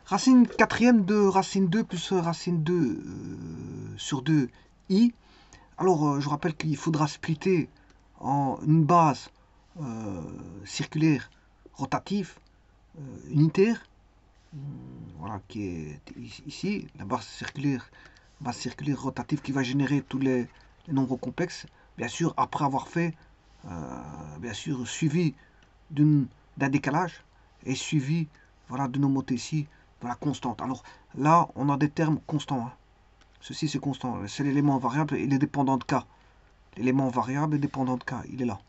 Racine quatrième de racine 2 plus racine 2 sur 2 i. Alors, je rappelle qu'il faudra splitter en une base circulaire rotative unitaire, voilà, qui est ici, la base circulaire rotative qui va générer tous les nombres complexes, bien sûr, après avoir fait, bien sûr, suivi d'un décalage et suivi, voilà, d'une homothétie, de la constante. Alors là, on a des termes constants, hein. Ceci, c'est constant. C'est l'élément variable et les dépendants de K. L'élément variable et dépendant de K, il est là.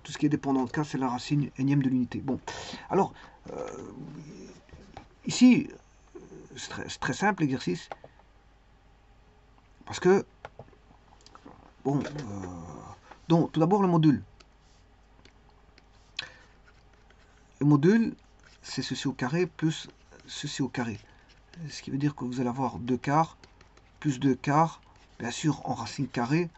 Tout ce qui est dépendant de K, c'est la racine énième de l'unité. Bon, alors, euh, ici, c'est très simple l'exercice. Parce que, bon, donc, tout d'abord le module. Le module, c'est ceci au carré plus ceci au carré. Ce qui veut dire que vous allez avoir 2 quarts plus 2 quarts, bien sûr en racine carrée,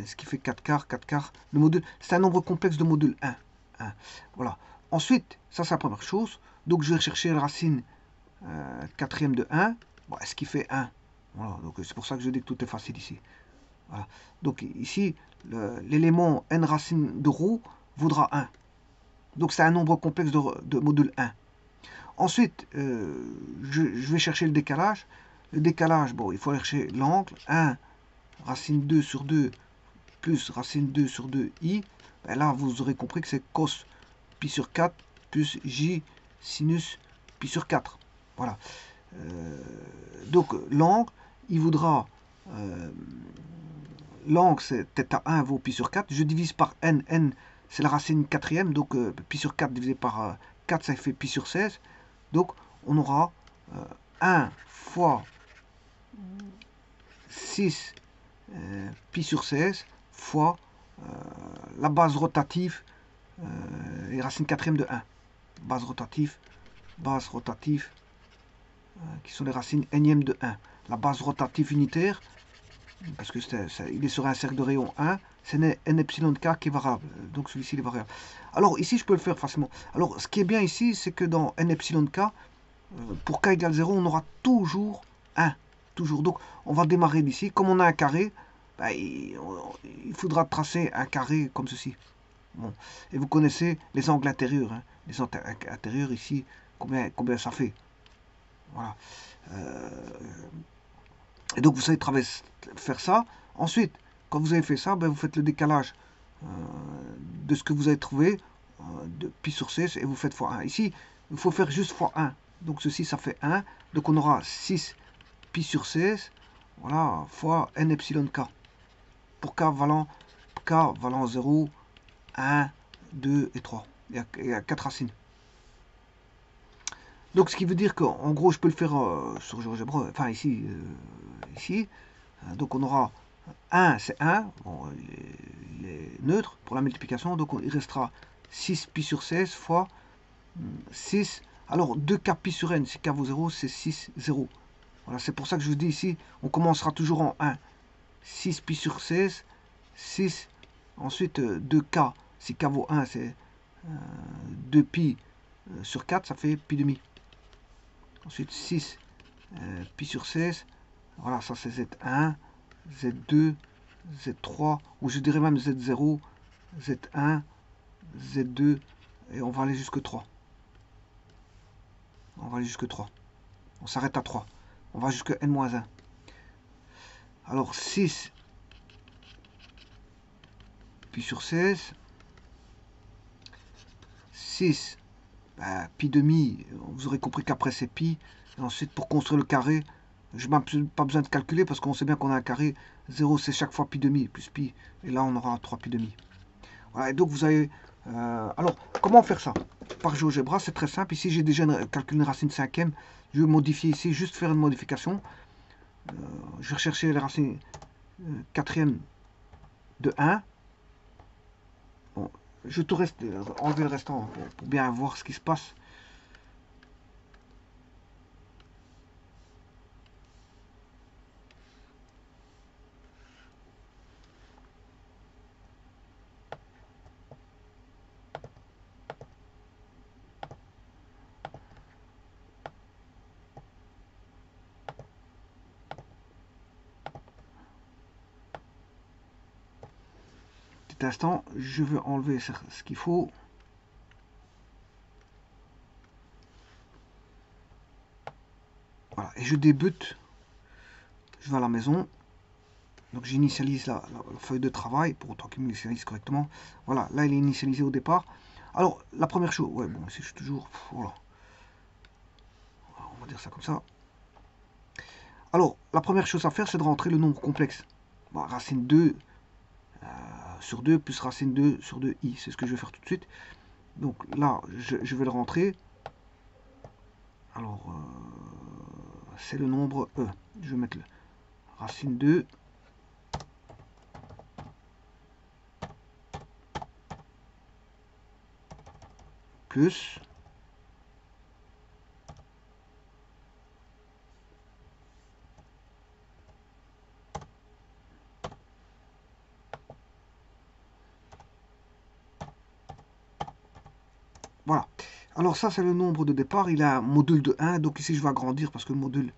ce qui fait 4 quarts, 4 quarts. Le module, c'est un nombre complexe de module 1. 1. Voilà. Ensuite, ça c'est la première chose. Donc je vais chercher la racine quatrième de 1, bon, ce qui fait 1. Voilà. Donc c'est pour ça que je dis que tout est facile ici. Voilà. Donc ici, l'élément n racine de ρ vaudra 1. Donc c'est un nombre complexe de module 1. Ensuite, je vais chercher le décalage. Le décalage, bon, il faut chercher l'angle. 1 racine 2 sur 2 plus racine 2 sur 2i. Ben là, vous aurez compris que c'est cos pi sur 4 plus j sinus pi sur 4. Voilà. Donc l'angle, il voudra... l'angle, c'est θ1 vaut pi sur 4. Je divise par n. N, c'est la racine quatrième. Donc pi sur 4 divisé par 4, ça fait pi sur 16. Donc on aura 1 fois 6 pi sur 16 fois la base rotative et racine quatrième de 1. Base rotative, qui sont les racines énième de 1. La base rotative unitaire, parce que il est sur un cercle de rayon 1, c'est n epsilon k qui est variable. Donc celui-ci est variable. Alors ici, je peux le faire facilement. Alors ce qui est bien ici, c'est que dans n epsilon k, pour k égale 0, on aura toujours 1. Toujours. Donc on va démarrer d'ici. Comme on a un carré, ben, il faudra tracer un carré comme ceci. Bon. Et vous connaissez les angles intérieurs. Hein. Les angles intérieurs ici, combien ça fait. Voilà. Et donc vous savez faire ça. Ensuite, quand vous avez fait ça, ben, vous faites le décalage de ce que vous avez trouvé de pi sur 16 et vous faites fois 1. Ici, il faut faire juste fois 1. Donc ceci, ça fait 1. Donc on aura 6 pi sur 16, voilà, fois n epsilon k. Pour k valant 0, 1, 2 et 3. Il y a 4 racines. Donc ce qui veut dire qu'en gros, je peux le faire sur GeoGebra, enfin ici, ici. Donc on aura 1, c'est 1, bon, il est neutre pour la multiplication, donc il restera 6 pi sur 16 fois 6. Alors 2k pi sur n, si k vaut 0, c'est 6, 0. Voilà, c'est pour ça que je vous dis ici, on commencera toujours en 1. 6 pi sur 16, 6. Ensuite 2k, si k vaut 1, c'est 2 pi sur 4, ça fait pi demi. Ensuite 6 pi sur 16, voilà, ça c'est Z1, Z2, Z3, ou je dirais même Z0, Z1, Z2, et on va aller jusque 3. On va aller jusque 3. On s'arrête à 3. On va jusque n-1. Alors 6 pi sur 16, 6, bah, pi demi, vous aurez compris qu'après c'est pi. Et ensuite pour construire le carré, je n'ai pas besoin de calculer parce qu'on sait bien qu'on a un carré. 0 c'est chaque fois pi demi plus pi. Et là on aura 3 pi demi. Voilà, et donc vous avez... alors, comment faire ça? Par GeoGebra, c'est très simple. Ici, j'ai déjà calculé une racine cinquième. Je vais modifier ici, juste faire une modification. Je vais rechercher la racine quatrième de 1. Bon, je vais tout enlever le restant pour bien voir ce qui se passe. petit instant, je vais enlever ce qu'il faut. Voilà, et je débute. Je vais à la maison. Donc j'initialise la feuille de travail, pour autant qu'il m'initialise correctement. Voilà, là il est initialisé au départ. Alors, la première chose, ouais, bon, si je suis toujours, voilà. On va dire ça comme ça. Alors, la première chose à faire, c'est de rentrer le nombre complexe. Bon, racine 2 sur 2 plus racine 2 sur 2i. C'est ce que je vais faire tout de suite. Donc là, je vais le rentrer. Alors, c'est le nombre E. Je vais mettre le racine 2 plus voilà. Alors ça, c'est le nombre de départ. Il a un module de 1. Donc ici, je vais agrandir parce que le module,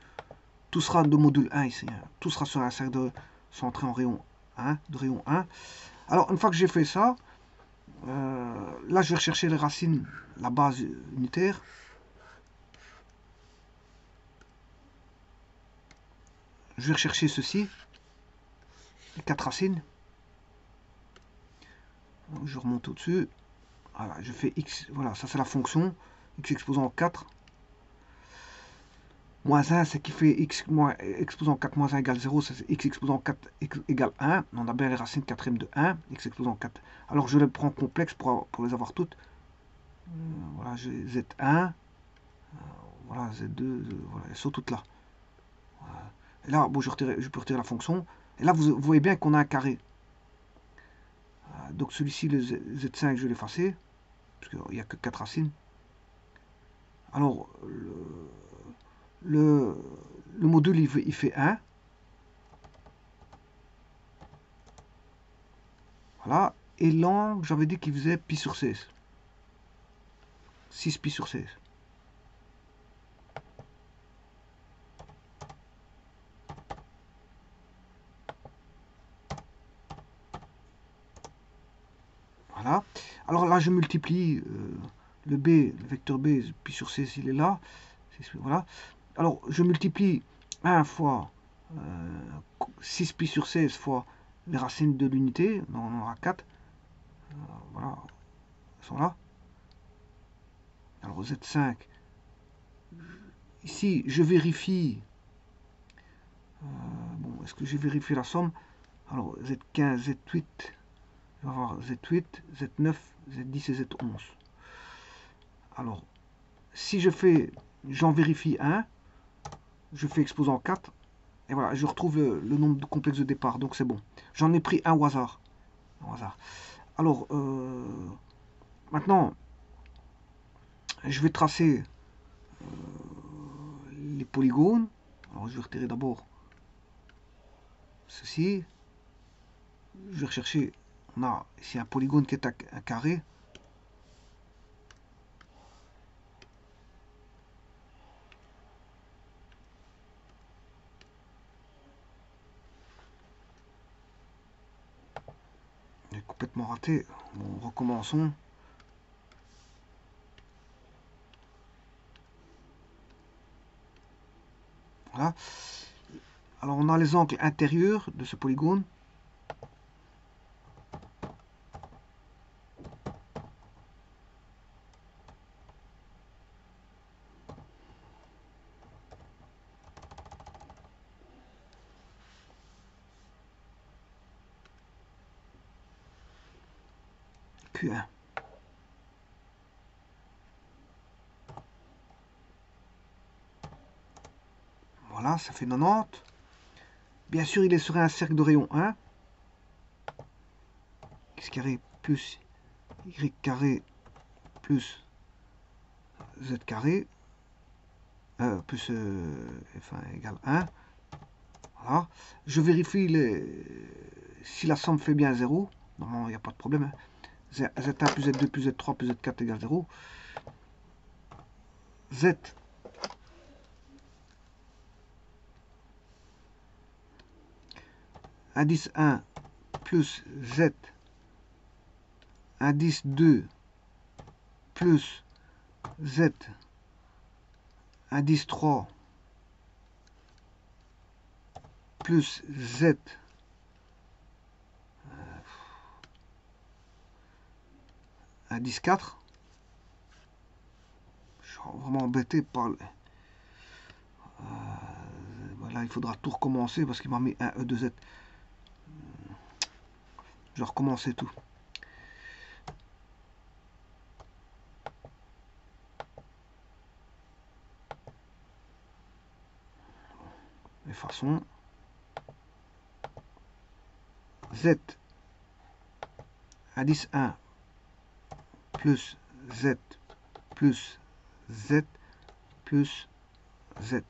tout sera de module 1 ici. Hein. Tout sera sur un cercle centré en rayon 1, de rayon 1. Alors, une fois que j'ai fait ça, là, je vais rechercher les racines, la base unitaire. Je vais rechercher ceci, les 4 racines. Donc, je remonte au-dessus. Voilà, je fais x, voilà, ça c'est la fonction. X exposant 4. Moins 1, c'est qui fait x exposant 4 moins 1 égale 0, c'est x exposant 4 égale 1. On a bien les racines quatrième de 1, x exposant 4. Alors je les prends complexes pour les avoir toutes. Voilà, j'ai z1, voilà, z2, voilà, elles sont toutes là. Voilà. Et là, bon, je peux retirer la fonction. Et là, vous voyez bien qu'on a un carré. Donc celui-ci, le z5, je vais l'effacer, parce qu'il n'y a que 4 racines. Alors, le module, il fait 1. Voilà. Et l'angle, j'avais dit qu'il faisait pi sur 16. 6 pi sur 16. Voilà. Alors là, je multiplie le b, le vecteur b, pi sur 16, il est là. Voilà. Alors, je multiplie 1 fois 6 pi sur 16 fois les racines de l'unité. On en aura 4. Voilà. Elles sont là. Alors, Z5. Ici, je vérifie. Bon, est-ce que j'ai vérifié la somme? Alors, Z15, Z8. On va voir Z8, Z9, Z10 et Z11. Alors, si j'en vérifie 1, je fais exposant 4, et voilà, je retrouve le nombre de complexes de départ, donc c'est bon. J'en ai pris un au hasard. Alors, maintenant, je vais tracer les polygones. Alors, je vais retirer d'abord ceci. Je vais rechercher, on a ici un polygone qui est un carré. Il est complètement raté. Bon, recommençons. Voilà. Alors on a les angles intérieurs de ce polygone. Q1. Voilà, ça fait 90. Bien sûr, il est sur un cercle de rayon 1. X carré plus Y carré plus Z carré plus F1 égale 1. Voilà. Je vérifie si la somme fait bien 0. Normalement, il n'y a pas de problème. Z1 plus Z2 plus Z3 plus Z4 égale 0. Z indice 1 plus Z indice 2 plus Z, indice 3 plus Z, indice 4. Je suis vraiment embêté par le... Voilà, il faudra tout recommencer parce qu'il m'a mis un E2Z. Je vais recommencer tout. Effaçons. Z, indice 1 plus Z plus Z plus Z.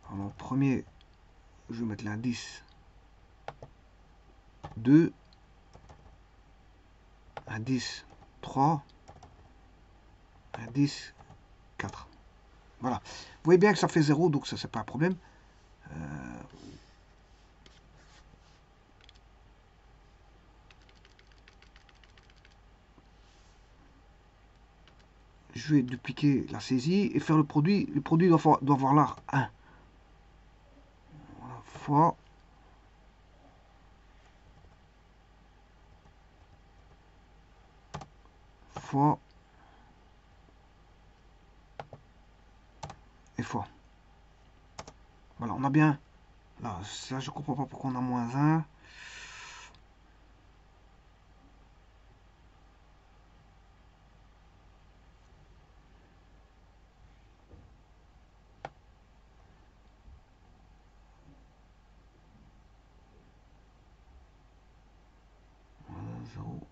Alors, en premier, je vais mettre l'indice 2, indice 3, indice 4. Voilà. Vous voyez bien que ça fait 0, donc ça, c'est pas un problème. Je vais dupliquer la saisie et faire le produit. Le produit doit avoir l'art 1. Voilà, fois et fois. Voilà, on a bien. Là, ça, je comprends pas pourquoi on a moins 1. Voilà, 0.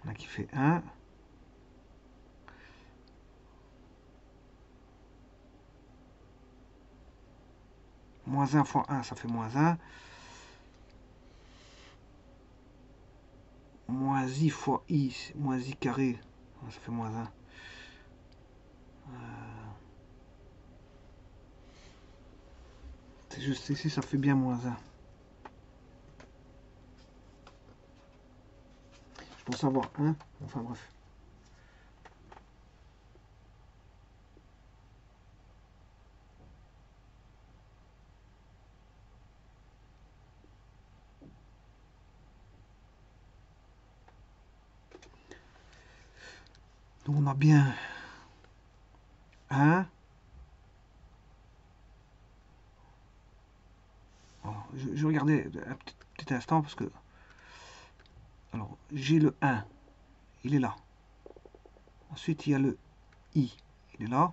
On a qui fait 1. Moins 1 fois 1, ça fait moins 1. Moins I fois I, moins I carré, ça fait moins 1. C'est juste ici, ça fait bien moins 1. Je pense avoir 1. Enfin bref. Donc on a bien 1. Alors, je regardais un petit instant parce que... Alors, j'ai le 1. Il est là. Ensuite, il y a le I. Il est là.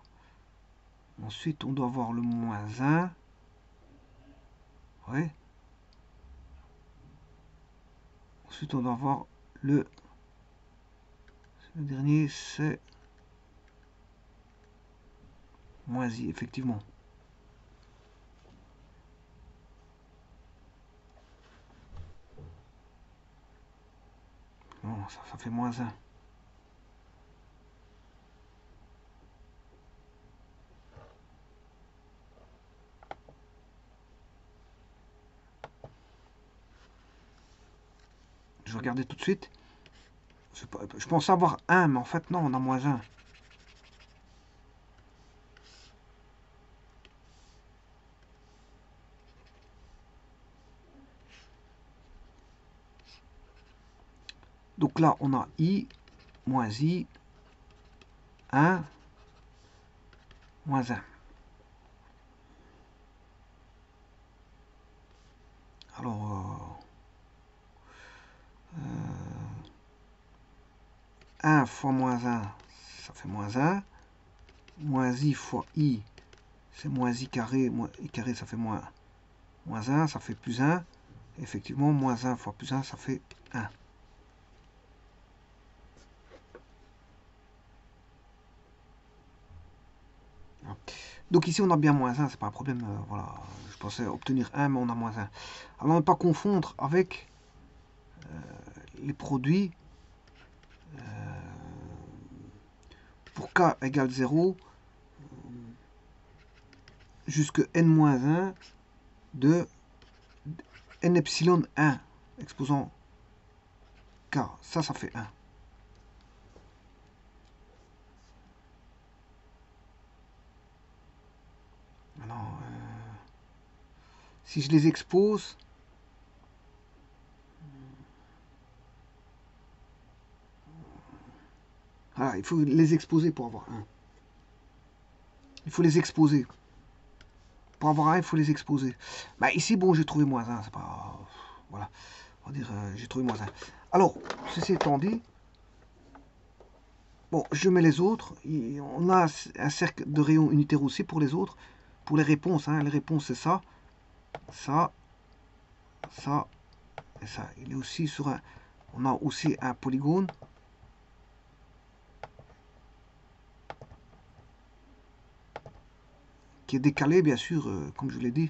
Ensuite, on doit avoir le moins 1. Ouais. Ensuite, on doit avoir le... Le dernier, c'est... Moins I, effectivement. Bon, ça fait moins 1. Je vais regarder tout de suite. Je pense avoir 1, mais en fait, non, on a moins 1. Donc là, on a I, moins I, 1, moins 1. Alors, 1 fois moins 1, ça fait moins 1. Moins I fois I, c'est moins I carré. Moins I carré, ça fait moins 1, ça fait plus 1. Effectivement, moins 1 fois plus 1, ça fait 1. Donc ici, on a bien moins 1, c'est pas un problème. Voilà, je pensais obtenir 1, mais on a moins 1. Alors, ne pas confondre avec les produits. Vous pour k égale 0 jusque n-1 de n epsilon 1 exposant k. Ça fait 1. Alors, si je les expose, voilà, il faut les exposer pour avoir 1. Il faut les exposer. Pour avoir 1, il faut les exposer. Bah, ici, bon, j'ai trouvé moins 1. C'est pas... Voilà. On va dire, j'ai trouvé moins 1. Alors, ceci étant dit, bon, je mets les autres. On a un cercle de rayons unitaires aussi pour les autres. Pour les réponses, hein. Les réponses, c'est ça. Ça. Ça. Et ça. Il est aussi sur un... On a aussi un polygone. Qui est décalé, bien sûr, comme je l'ai dit.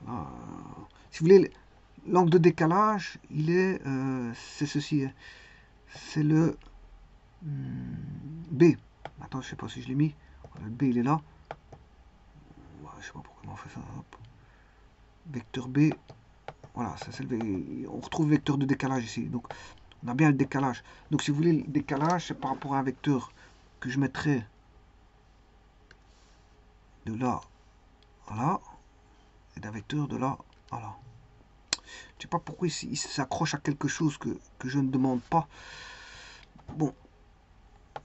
Voilà. Si vous voulez, l'angle de décalage, il est... c'est ceci. C'est le B. Attends, je sais pas si je l'ai mis. Le B, il est là. Je sais pas pourquoi on fait ça. Hop. Vecteur B. Voilà, ça c'est le... On retrouve le vecteur de décalage ici. Donc, on a bien le décalage. Donc, si vous voulez, le décalage, c'est par rapport à un vecteur que je mettrai de là à là. Et d'un vecteur de là à là. Je sais pas pourquoi il s'accroche à quelque chose que je ne demande pas. Bon,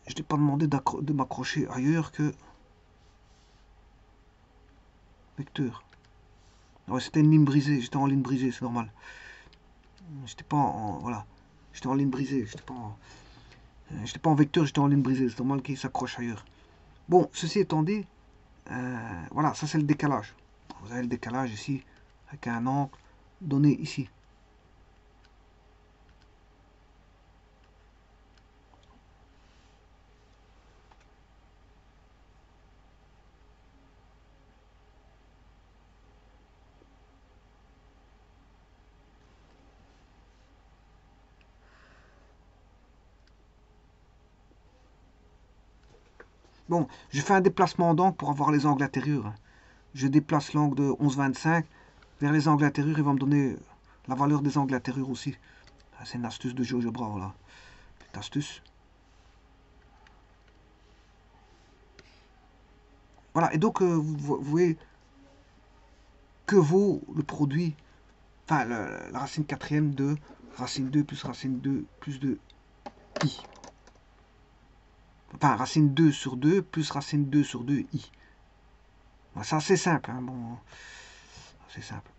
je n'ai pas demandé de m'accrocher ailleurs que vecteur. Ouais, c'était une ligne brisée, j'étais en ligne brisée, c'est normal. J'étais pas en... Voilà. J'étais en ligne brisée, j'étais pas en vecteur, j'étais en ligne brisée, c'est normal qu'il s'accroche ailleurs. Bon, ceci étant dit, voilà, ça c'est le décalage. Vous avez le décalage ici, avec un angle donné ici. Bon, je fais un déplacement d'angle pour avoir les angles intérieurs. Je déplace l'angle de 11,25 vers les angles intérieurs, il va me donner la valeur des angles intérieurs aussi. C'est une astuce de GeoGebra, voilà. Petite astuce. Voilà, et donc vous voyez que vaut le produit, enfin la racine quatrième de racine 2 plus racine 2 plus de i. Enfin, racine 2 sur 2 plus racine 2 sur 2 i. C'est assez simple, hein, bon, c'est simple.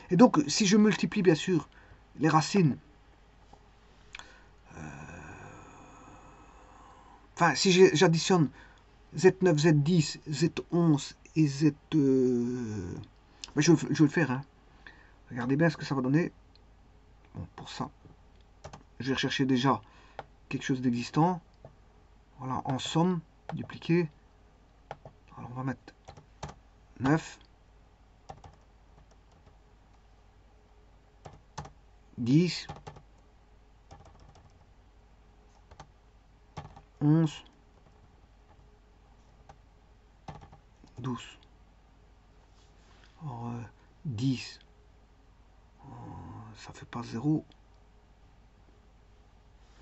Et donc, si je multiplie bien sûr les racines, enfin, si j'additionne Z9, Z10, Z11 et Z... Ben, je vais le faire, hein. Regardez bien ce que ça va donner. Bon, pour ça, je vais rechercher déjà quelque chose d'existant. Voilà, en somme, dupliquer. Alors, on va mettre 9, 10, 11, 12. Alors, 10, ça fait pas 0.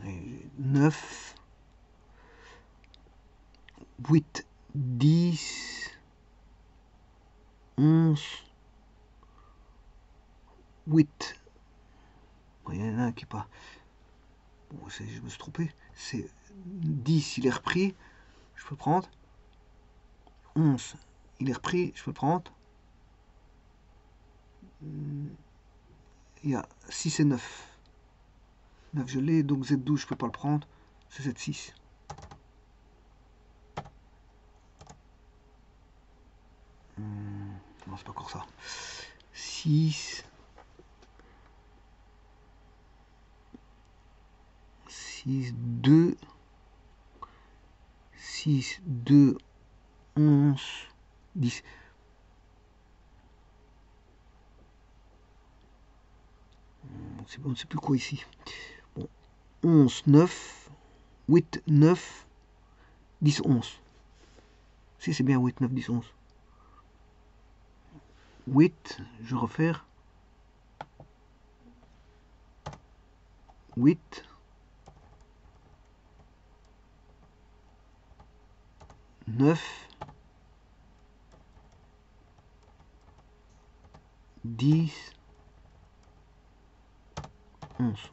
Et 9, 8, 10, 11, 8. Bon, il y en a un qui n'est pas... Bon, je me suis trompé. C'est 10, il est repris. Je peux prendre. 11, il est repris. Je peux prendre. Il y a 6 et 9. 9, je l'ai. Donc Z12, je peux pas le prendre. C'est Z6. Non, c'est pas encore ça. 6. 6, 2. 6, 2, 11, 10. On ne sait plus quoi ici. Bon, 11, 9, 8, 9, 10, 11. Si c'est bien 8, 9, 10, 11. 8, je vais refaire. 8, 9, 10, 11.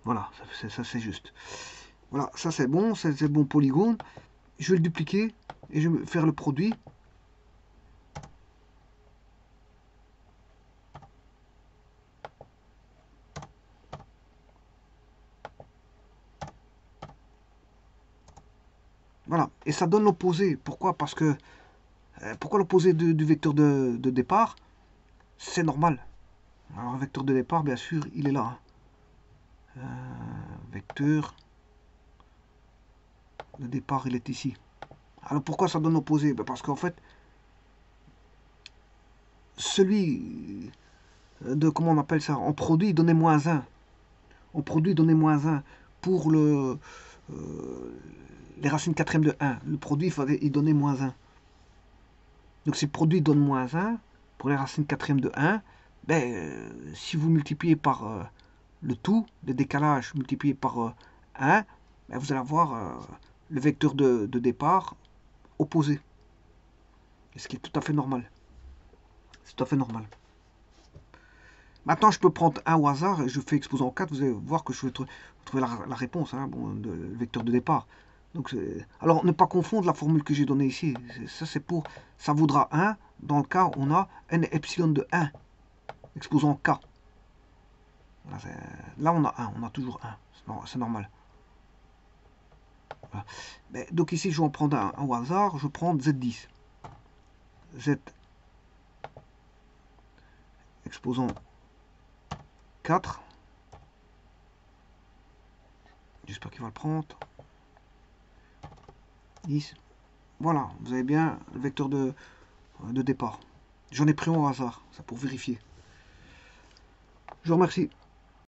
Voilà, ça c'est juste. Voilà, ça c'est bon, c'est bon polygone. Je vais le dupliquer et je vais faire le produit. Voilà, et ça donne l'opposé. Pourquoi? Parce que pourquoi l'opposé du vecteur de départ? C'est normal. Alors, le vecteur de départ, bien sûr, il est là. Vecteur de départ, il est ici. Alors, pourquoi ça donne l'opposé? Parce qu'en fait, celui de, comment on appelle ça, en produit, il donnait moins 1. En produit, il donnait moins 1. Pour les racines quatrièmes de 1, le produit, il donnait moins 1. Donc, si le produit donne moins 1, pour les racines quatrièmes de 1, si vous multipliez par le tout, le décalage multiplié par 1, vous allez avoir le vecteur de départ opposé. Ce qui est tout à fait normal. C'est tout à fait normal. Maintenant, je peux prendre un au hasard et je fais exposant 4. Vous allez voir que je vais trouver la réponse, hein, le vecteur de départ. Donc, alors, ne pas confondre la formule que j'ai donnée ici. Ça, c'est pour. Ça vaudra 1 dans le cas où on a n epsilon de 1. Exposant k. Là, on a 1. On a toujours 1. C'est normal. Voilà. Donc, ici, je vais en prendre un au hasard. Je prends Z10. Z exposant 4. J'espère qu'il va le prendre. 10. Voilà, vous avez bien le vecteur de départ. J'en ai pris un au hasard, ça pour vérifier. Je vous remercie.